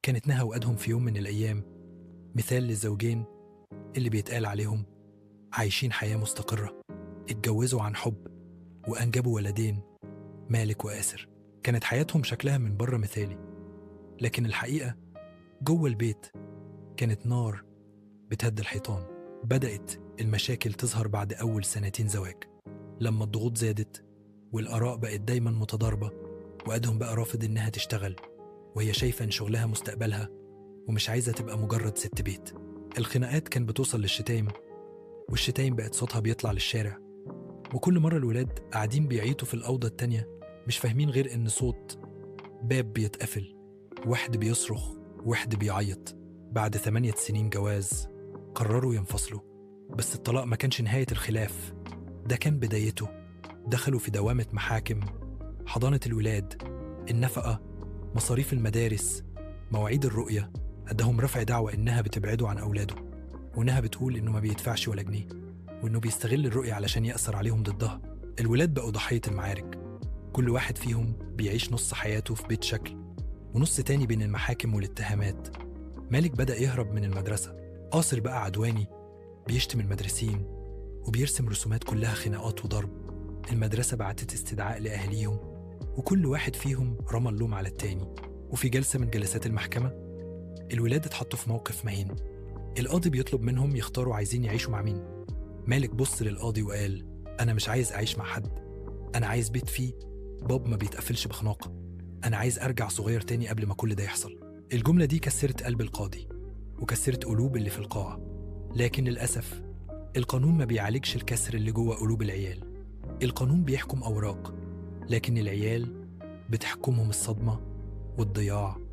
كانت نهى وأدهم في يوم من الأيام مثال للزوجين اللي بيتقال عليهم عايشين حياة مستقرة، اتجوزوا عن حب وأنجبوا ولدين، مالك وآسر. كانت حياتهم شكلها من بره مثالي، لكن الحقيقة جوه البيت كانت نار بتهد الحيطان. بدأت المشاكل تظهر بعد أول 2 زواج، لما الضغوط زادت والآراء بقت دايما متضاربة، وأدهم بقى رافض إنها تشتغل وهي شايفة إن شغلها مستقبلها ومش عايزة تبقى مجرد ست بيت. الخناقات كان بتوصل للشتايم، والشتايم بقت صوتها بيطلع للشارع، وكل مرة الولاد قاعدين بيعيطوا في الأوضة التانية مش فاهمين غير إن صوت باب بيتقفل، واحد بيصرخ واحد بيعيط. بعد 8 سنين جواز قرروا ينفصلوا، بس الطلاق ما كانش نهاية الخلاف، ده كان بدايته. دخلوا في دوامة محاكم، حضانة الولاد، النفقة، مصاريف المدارس، مواعيد الرؤية. أدهم رفع دعوى إنها بتبعده عن أولاده، وإنها بتقول إنه ما بيدفعش ولا جنيه، وإنه بيستغل الرؤية علشان يأثر عليهم ضدها. الولاد بقوا ضحية المعارك، كل واحد فيهم بيعيش نص حياته في بيت شكل ونص تاني بين المحاكم والاتهامات. مالك بدأ يهرب من المدرسة، قاصر بقى عدواني، بيشتم المدرسين وبيرسم رسومات كلها خناقات وضرب. المدرسة بعتت استدعاء لأهليهم، وكل واحد فيهم رمى اللوم على التاني. وفي جلسة من جلسات المحكمة الولاد اتحطوا في موقف مهين، القاضي بيطلب منهم يختاروا عايزين يعيشوا مع مين. مالك بص للقاضي وقال: أنا مش عايز أعيش مع حد، أنا عايز بيت فيه باب ما بيتقفلش بخناقة، أنا عايز أرجع صغير تاني قبل ما كل ده يحصل. الجملة دي كسرت قلب القاضي وكسرت قلوب اللي في القاعة، لكن للأسف القانون ما بيعالجش الكسر اللي جوه قلوب العيال. القانون بيحكم أوراق، لكن العيال بتحكمهم الصدمة والضياع